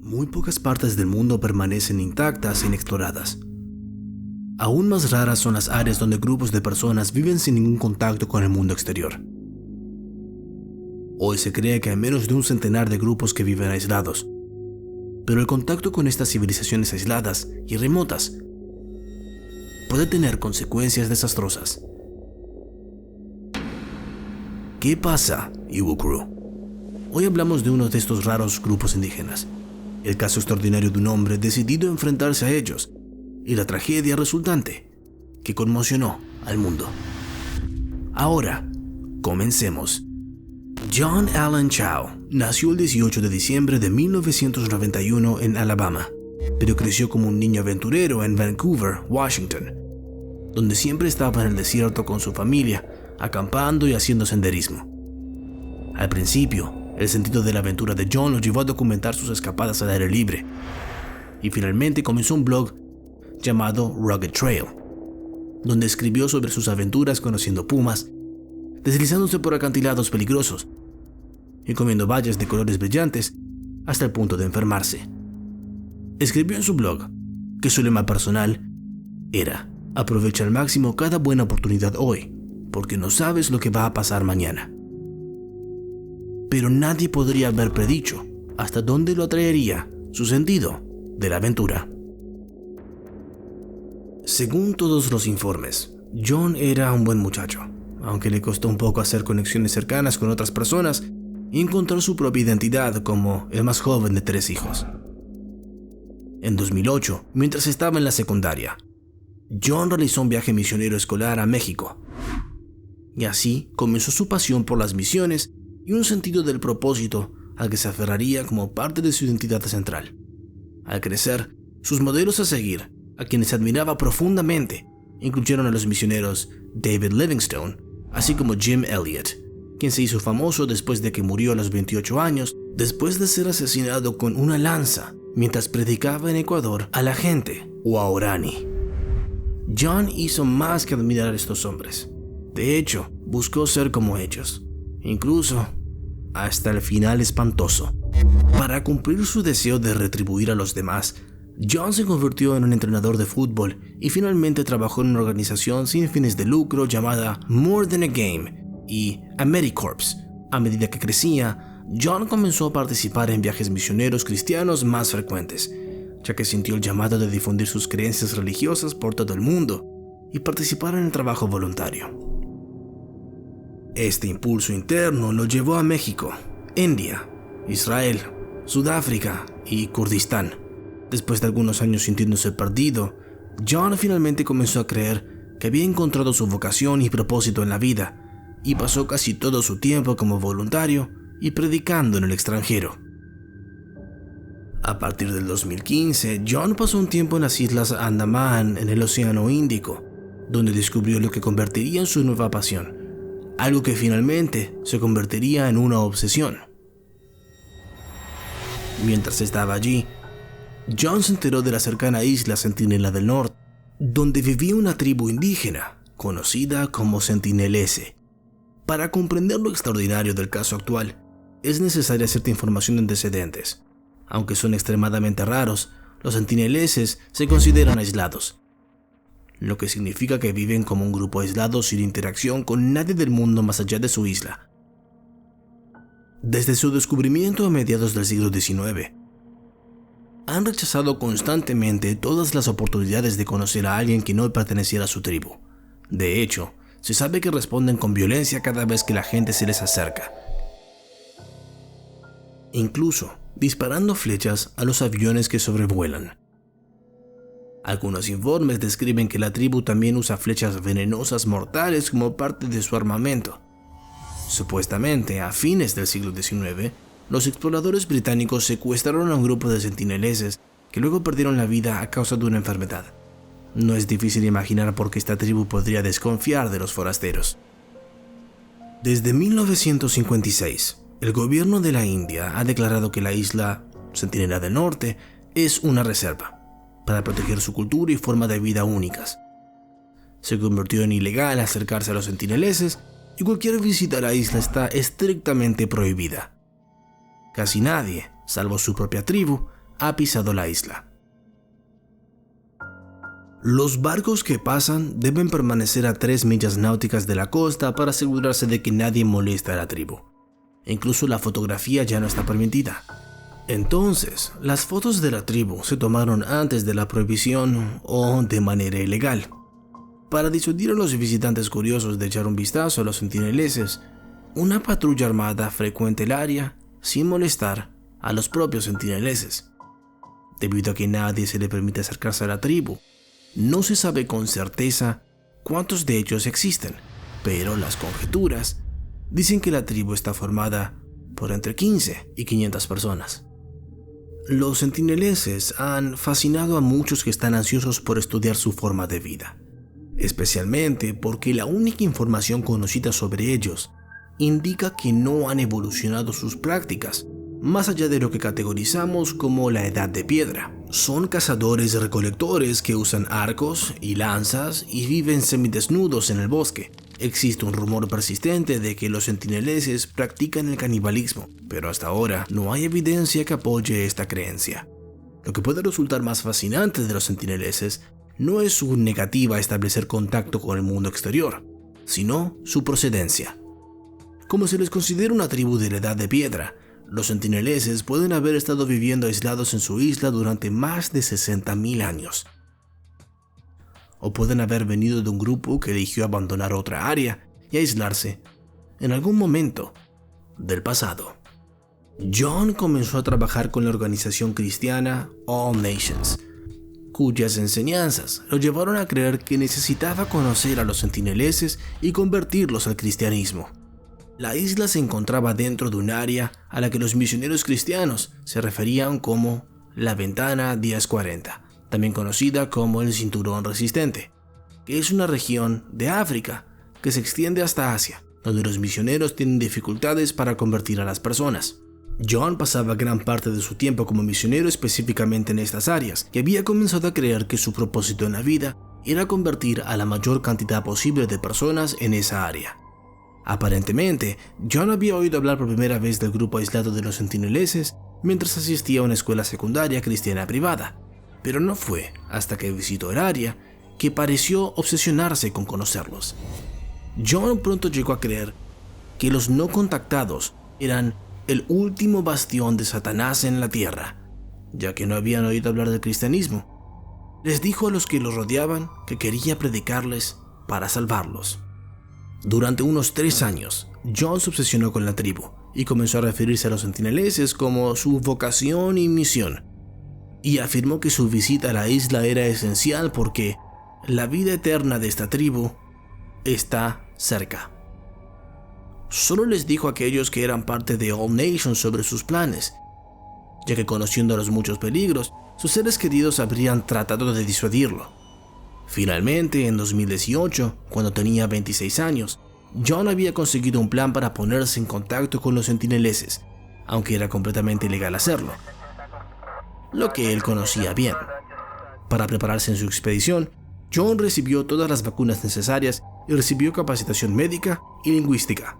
Muy pocas partes del mundo permanecen intactas e inexploradas. Aún más raras son las áreas donde grupos de personas viven sin ningún contacto con el mundo exterior. Hoy se cree que hay menos de un centenar de grupos que viven aislados, pero el contacto con estas civilizaciones aisladas y remotas puede tener consecuencias desastrosas. ¿Qué pasa, Eagle Crew? Hoy hablamos de uno de estos raros grupos indígenas, el caso extraordinario de un hombre decidido a enfrentarse a ellos y la tragedia resultante que conmocionó al mundo. Ahora, comencemos. John Allen Chau nació el 18 de diciembre de 1991 en Alabama, pero creció como un niño aventurero en Vancouver, Washington, donde siempre estaba en el desierto con su familia, acampando y haciendo senderismo. Al principio, el sentido de la aventura de John lo llevó a documentar sus escapadas al aire libre, y finalmente comenzó un blog llamado Rugged Trail, donde escribió sobre sus aventuras conociendo pumas, deslizándose por acantilados peligrosos y comiendo bayas de colores brillantes hasta el punto de enfermarse. Escribió en su blog que su lema personal era: aprovecha al máximo cada buena oportunidad hoy, porque no sabes lo que va a pasar mañana. Pero nadie podría haber predicho hasta dónde lo atraería su sentido de la aventura. Según todos los informes, John era un buen muchacho, aunque le costó un poco hacer conexiones cercanas con otras personas y encontrar su propia identidad como el más joven de 3 hijos. En 2008, mientras estaba en la secundaria, John realizó un viaje misionero escolar a México, y así comenzó su pasión por las misiones y un sentido del propósito al que se aferraría como parte de su identidad central. Al crecer, sus modelos a seguir, a quienes admiraba profundamente, incluyeron a los misioneros David Livingstone, así como Jim Elliot, quien se hizo famoso después de que murió a los 28 años, después de ser asesinado con una lanza mientras predicaba en Ecuador a la gente Waorani. John hizo más que admirar a estos hombres. De hecho, buscó ser como ellos, incluso hasta el final espantoso. Para cumplir su deseo de retribuir a los demás, John se convirtió en un entrenador de fútbol y finalmente trabajó en una organización sin fines de lucro llamada More Than a Game y AmeriCorps. A medida que crecía, John comenzó a participar en viajes misioneros cristianos más frecuentes, ya que sintió el llamado de difundir sus creencias religiosas por todo el mundo y participar en el trabajo voluntario. Este impulso interno lo llevó a México, India, Israel, Sudáfrica y Kurdistán. Después de algunos años sintiéndose perdido, John finalmente comenzó a creer que había encontrado su vocación y propósito en la vida, y pasó casi todo su tiempo como voluntario y predicando en el extranjero. A partir del 2015, John pasó un tiempo en las Islas Andamán, en el Océano Índico, donde descubrió lo que convertiría en su nueva pasión, algo que finalmente se convertiría en una obsesión. Mientras estaba allí, John se enteró de la cercana isla Sentinela del Norte, donde vivía una tribu indígena, conocida como Sentinelese. Para comprender lo extraordinario del caso actual, es necesaria cierta información de antecedentes. Aunque son extremadamente raros, los sentineleses se consideran aislados, lo que significa que viven como un grupo aislado sin interacción con nadie del mundo más allá de su isla. Desde su descubrimiento a mediados del siglo XIX, han rechazado constantemente todas las oportunidades de conocer a alguien que no perteneciera a su tribu. De hecho, se sabe que responden con violencia cada vez que la gente se les acerca, incluso disparando flechas a los aviones que sobrevuelan. Algunos informes describen que la tribu también usa flechas venenosas mortales como parte de su armamento. Supuestamente, a fines del siglo XIX, los exploradores británicos secuestraron a un grupo de sentineleses que luego perdieron la vida a causa de una enfermedad. No es difícil imaginar por qué esta tribu podría desconfiar de los forasteros. Desde 1956, el gobierno de la India ha declarado que la isla Sentinela del Norte es una reserva, para proteger su cultura y forma de vida únicas. Se convirtió en ilegal acercarse a los sentineleses y cualquier visita a la isla está estrictamente prohibida. Casi nadie, salvo su propia tribu, ha pisado la isla. Los barcos que pasan deben permanecer a 3 millas náuticas de la costa para asegurarse de que nadie molesta a la tribu. Incluso la fotografía ya no está permitida. Entonces, las fotos de la tribu se tomaron antes de la prohibición o de manera ilegal. Para disuadir a los visitantes curiosos de echar un vistazo a los centineleses, una patrulla armada frecuenta el área sin molestar a los propios centineleses. Debido a que nadie se le permite acercarse a la tribu, no se sabe con certeza cuántos de ellos existen, pero las conjeturas dicen que la tribu está formada por entre 15 y 500 personas. Los centineleses han fascinado a muchos que están ansiosos por estudiar su forma de vida, especialmente porque la única información conocida sobre ellos indica que no han evolucionado sus prácticas, más allá de lo que categorizamos como la edad de piedra. Son cazadores-recolectores que usan arcos y lanzas y viven semidesnudos en el bosque. Existe un rumor persistente de que los centineleses practican el canibalismo, pero hasta ahora no hay evidencia que apoye esta creencia. Lo que puede resultar más fascinante de los centineleses no es su negativa a establecer contacto con el mundo exterior, sino su procedencia. Como se les considera una tribu de la edad de piedra, los centineleses pueden haber estado viviendo aislados en su isla durante más de 60.000 años. O pueden haber venido de un grupo que eligió abandonar otra área y aislarse en algún momento del pasado. John comenzó a trabajar con la organización cristiana All Nations, cuyas enseñanzas lo llevaron a creer que necesitaba conocer a los centineleses y convertirlos al cristianismo. La isla se encontraba dentro de un área a la que los misioneros cristianos se referían como la Ventana 1040, también conocida como el Cinturón Resistente, que es una región de África que se extiende hasta Asia, donde los misioneros tienen dificultades para convertir a las personas. John pasaba gran parte de su tiempo como misionero específicamente en estas áreas y había comenzado a creer que su propósito en la vida era convertir a la mayor cantidad posible de personas en esa área. Aparentemente, John había oído hablar por primera vez del grupo aislado de los centineleses mientras asistía a una escuela secundaria cristiana privada, pero no fue hasta que visitó el área que pareció obsesionarse con conocerlos. John pronto llegó a creer que los no contactados eran el último bastión de Satanás en la tierra, ya que no habían oído hablar del cristianismo. Les dijo a los que los rodeaban que quería predicarles para salvarlos. Durante unos 3 años, John se obsesionó con la tribu y comenzó a referirse a los centineleses como su vocación y misión, y afirmó que su visita a la isla era esencial porque la vida eterna de esta tribu está cerca. Solo les dijo a aquellos que eran parte de All Nations sobre sus planes, ya que conociendo los muchos peligros, sus seres queridos habrían tratado de disuadirlo. Finalmente, en 2018, cuando tenía 26 años, John había conseguido un plan para ponerse en contacto con los centineleses, aunque era completamente ilegal hacerlo, lo que él conocía bien. Para prepararse en su expedición, John recibió todas las vacunas necesarias y recibió capacitación médica y lingüística.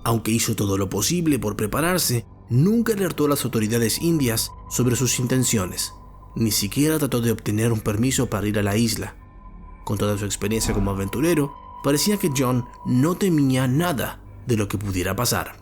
Aunque hizo todo lo posible por prepararse, nunca alertó a las autoridades indias sobre sus intenciones. Ni siquiera trató de obtener un permiso para ir a la isla. Con toda su experiencia como aventurero, parecía que John no temía nada de lo que pudiera pasar.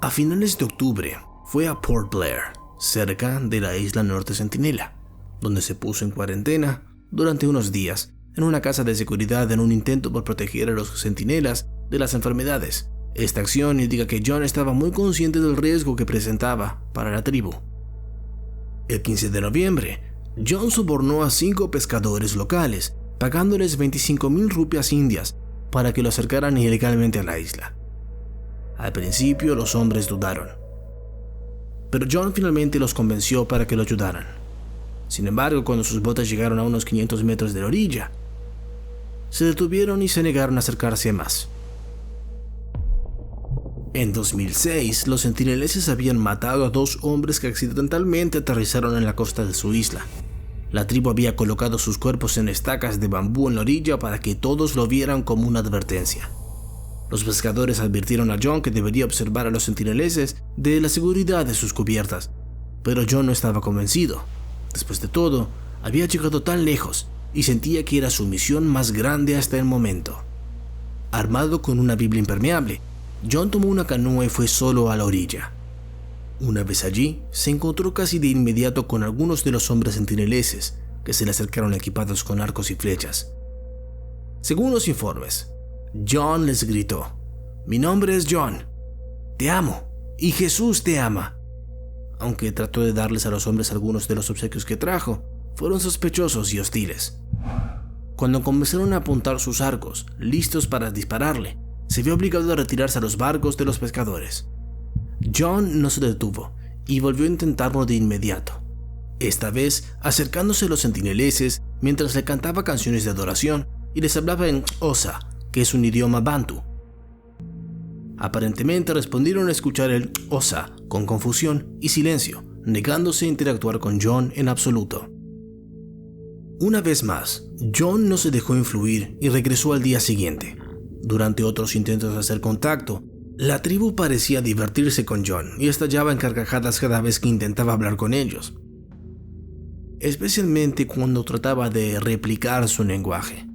A finales de octubre, fue a Port Blair, cerca de la isla Norte Sentinela, donde se puso en cuarentena durante unos días en una casa de seguridad en un intento por proteger a los centinelas de las enfermedades. Esta acción indica que John estaba muy consciente del riesgo que presentaba para la tribu. El 15 de noviembre, John sobornó a 5 pescadores locales, pagándoles 25,000 rupias indias para que lo acercaran ilegalmente a la isla. Al principio los hombres dudaron, pero John finalmente los convenció para que lo ayudaran. Sin embargo, cuando sus botas llegaron a unos 500 metros de la orilla, se detuvieron y se negaron a acercarse más. En 2006, los centineleses habían matado a 2 hombres que accidentalmente aterrizaron en la costa de su isla. La tribu había colocado sus cuerpos en estacas de bambú en la orilla para que todos lo vieran como una advertencia. Los pescadores advirtieron a John que debería observar a los centineleses de la seguridad de sus cubiertas, pero John no estaba convencido. Después de todo, había llegado tan lejos y sentía que era su misión más grande hasta el momento. Armado con una Biblia impermeable, John tomó una canoa y fue solo a la orilla. Una vez allí, se encontró casi de inmediato con algunos de los hombres centineleses que se le acercaron equipados con arcos y flechas. Según los informes, John les gritó: «Mi nombre es John. Te amo y Jesús te ama». Aunque trató de darles a los hombres algunos de los obsequios que trajo, fueron sospechosos y hostiles. Cuando comenzaron a apuntar sus arcos, listos para dispararle, se vio obligado a retirarse a los barcos de los pescadores. John no se detuvo y volvió a intentarlo de inmediato, esta vez acercándose a los centineleses mientras le cantaba canciones de adoración y les hablaba en Xhosa, que es un idioma bantu. Aparentemente respondieron a escuchar el Xhosa con confusión y silencio, negándose a interactuar con John en absoluto. Una vez más, John no se dejó influir y regresó al día siguiente. Durante otros intentos de hacer contacto, la tribu parecía divertirse con John y estallaba en carcajadas cada vez que intentaba hablar con ellos, especialmente cuando trataba de replicar su lenguaje.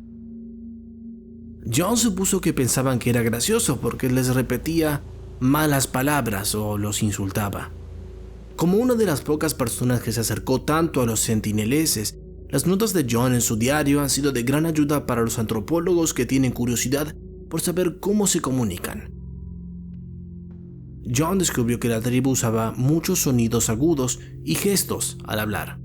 John supuso que pensaban que era gracioso porque les repetía malas palabras o los insultaba. Como una de las pocas personas que se acercó tanto a los centineleses, las notas de John en su diario han sido de gran ayuda para los antropólogos que tienen curiosidad por saber cómo se comunican. John descubrió que la tribu usaba muchos sonidos agudos y gestos al hablar.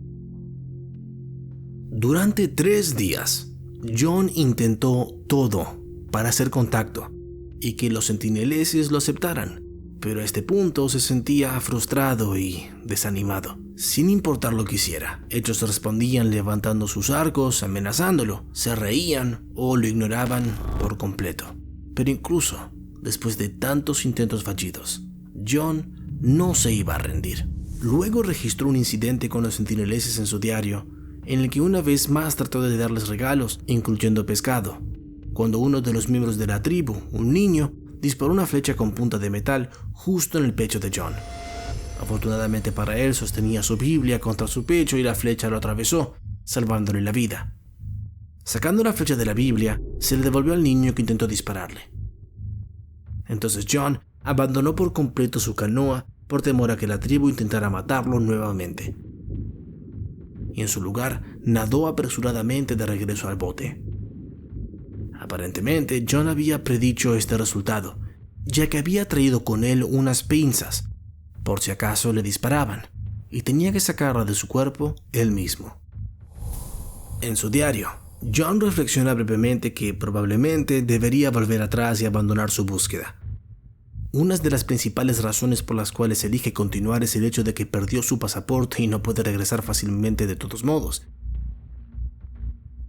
Durante 3 días, John intentó todo para hacer contacto y que los centineleses lo aceptaran, pero a este punto se sentía frustrado y desanimado. Sin importar lo que hiciera, ellos respondían levantando sus arcos, amenazándolo, se reían o lo ignoraban por completo. Pero incluso después de tantos intentos fallidos, John no se iba a rendir. Luego registró un incidente con los centineleses en su diario, en el que una vez más trató de darles regalos, incluyendo pescado, cuando uno de los miembros de la tribu, un niño, disparó una flecha con punta de metal justo en el pecho de John. Afortunadamente para él, sostenía su Biblia contra su pecho y la flecha lo atravesó, salvándole la vida. Sacando la flecha de la Biblia, se le devolvió al niño que intentó dispararle. Entonces John abandonó por completo su canoa por temor a que la tribu intentara matarlo nuevamente. Y en su lugar, nadó apresuradamente de regreso al bote. Aparentemente, John había predicho este resultado, ya que había traído con él unas pinzas, por si acaso le disparaban, y tenía que sacarla de su cuerpo él mismo. En su diario, John reflexiona brevemente que probablemente debería volver atrás y abandonar su búsqueda. Una de las principales razones por las cuales elige continuar es el hecho de que perdió su pasaporte y no puede regresar fácilmente de todos modos.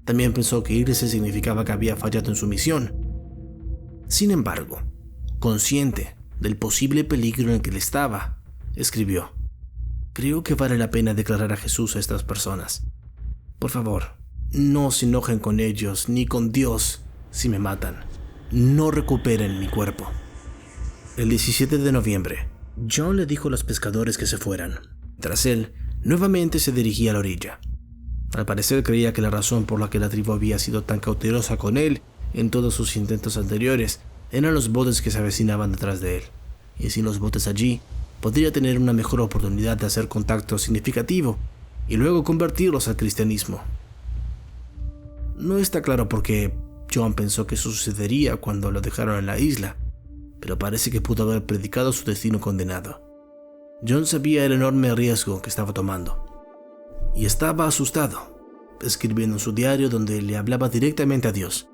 También pensó que irse significaba que había fallado en su misión. Sin embargo, consciente del posible peligro en el que él estaba, escribió: «Creo que vale la pena declarar a Jesús a estas personas. Por favor, no se enojen con ellos ni con Dios si me matan. No recuperen mi cuerpo». El 17 de noviembre, John le dijo a los pescadores que se fueran. Tras él, nuevamente se dirigía a la orilla. Al parecer creía que la razón por la que la tribu había sido tan cautelosa con él en todos sus intentos anteriores eran los botes que se avecinaban detrás de él. Y sin los botes allí, podría tener una mejor oportunidad de hacer contacto significativo y luego convertirlos al cristianismo. No está claro por qué John pensó que eso sucedería cuando lo dejaron en la isla, pero parece que pudo haber predicado su destino condenado. John sabía el enorme riesgo que estaba tomando y estaba asustado, escribiendo en su diario donde le hablaba directamente a Dios: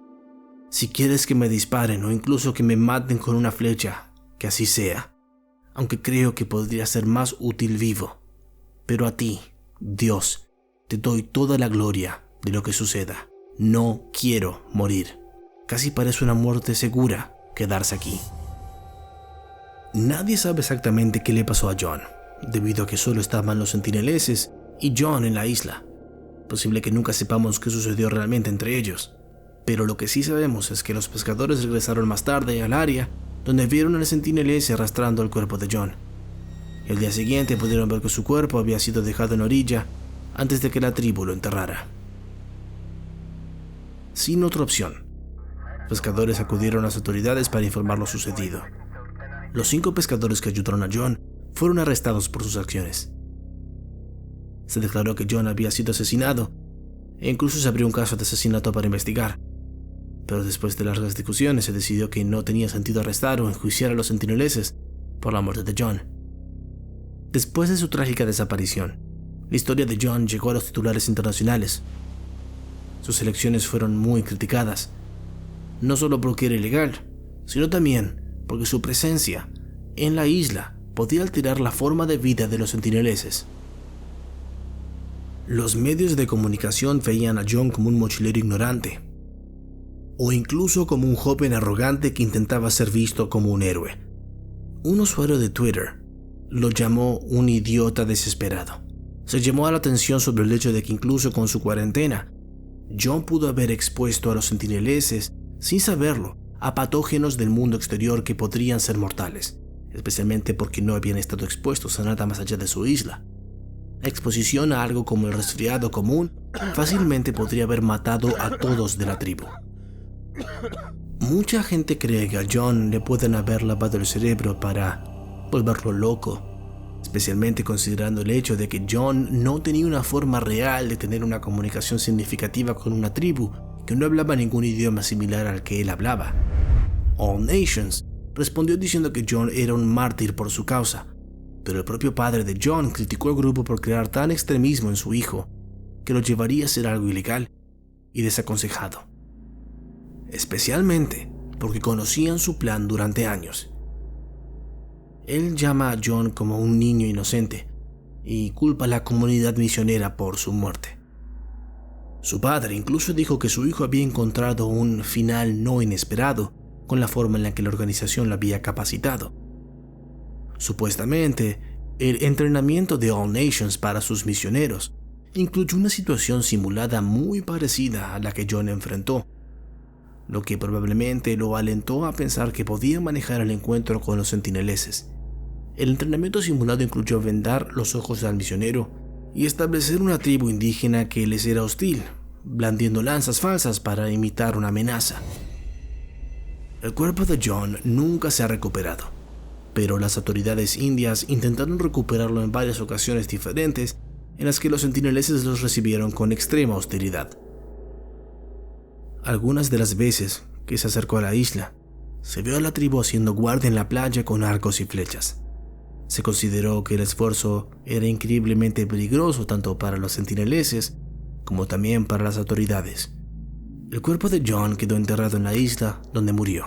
«Si quieres que me disparen o incluso que me maten con una flecha, que así sea, aunque creo que podría ser más útil vivo. Pero a ti, Dios, te doy toda la gloria de lo que suceda. No quiero morir. Casi parece una muerte segura quedarse aquí». Nadie sabe exactamente qué le pasó a John, debido a que solo estaban los centineleses y John en la isla. Posible que nunca sepamos qué sucedió realmente entre ellos. Pero lo que sí sabemos es que los pescadores regresaron más tarde al área, donde vieron al Sentinel-S arrastrando el cuerpo de John. El día siguiente pudieron ver que su cuerpo había sido dejado en la orilla antes de que la tribu lo enterrara. Sin otra opción, los pescadores acudieron a las autoridades para informar lo sucedido. Los 5 pescadores que ayudaron a John fueron arrestados por sus acciones. Se declaró que John había sido asesinado e incluso se abrió un caso de asesinato para investigar. Pero después de largas discusiones se decidió que no tenía sentido arrestar o enjuiciar a los Sentineleses por la muerte de John. Después de su trágica desaparición, la historia de John llegó a los titulares internacionales. Sus elecciones fueron muy criticadas, no solo porque era ilegal, sino también porque su presencia en la isla podía alterar la forma de vida de los Sentineleses. Los medios de comunicación veían a John como un mochilero ignorante, o incluso como un joven arrogante que intentaba ser visto como un héroe. Un usuario de Twitter lo llamó un idiota desesperado. Se llamó a la atención sobre el hecho de que incluso con su cuarentena, John pudo haber expuesto a los Sentineleses, sin saberlo, a patógenos del mundo exterior que podrían ser mortales, especialmente porque no habían estado expuestos a nada más allá de su isla. La exposición a algo como el resfriado común fácilmente podría haber matado a todos de la tribu. Mucha gente cree que a John le pueden haber lavado el cerebro para volverlo loco, especialmente considerando el hecho de que John no tenía una forma real de tener una comunicación significativa con una tribu que no hablaba ningún idioma similar al que él hablaba. All Nations respondió diciendo que John era un mártir por su causa, pero el propio padre de John criticó al grupo por crear tan extremismo en su hijo que lo llevaría a hacer algo ilegal y desaconsejado, especialmente porque conocían su plan durante años. Él llama a John como un niño inocente y culpa a la comunidad misionera por su muerte. Su padre incluso dijo que su hijo había encontrado un final no inesperado con la forma en la que la organización lo había capacitado. Supuestamente, el entrenamiento de All Nations para sus misioneros incluyó una situación simulada muy parecida a la que John enfrentó, lo que probablemente lo alentó a pensar que podía manejar el encuentro con los Sentineleses. El entrenamiento simulado incluyó vendar los ojos al misionero y establecer una tribu indígena que les era hostil, blandiendo lanzas falsas para imitar una amenaza. El cuerpo de John nunca se ha recuperado, pero las autoridades indias intentaron recuperarlo en varias ocasiones diferentes en las que los sentineleses los recibieron con extrema hostilidad. Algunas de las veces que se acercó a la isla, se vio a la tribu haciendo guardia en la playa con arcos y flechas. Se consideró que el esfuerzo era increíblemente peligroso tanto para los sentineleses como también para las autoridades. El cuerpo de John quedó enterrado en la isla donde murió.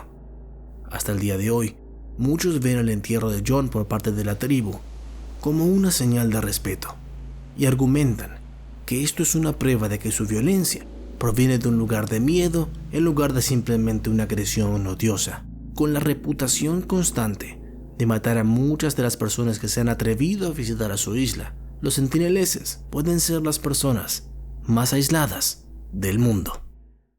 Hasta el día de hoy, muchos ven el entierro de John por parte de la tribu como una señal de respeto y argumentan que esto es una prueba de que su violencia proviene de un lugar de miedo en lugar de simplemente una agresión odiosa, con la reputación constante de matar a muchas de las personas que se han atrevido a visitar a su isla. Los sentineleses pueden ser las personas más aisladas del mundo.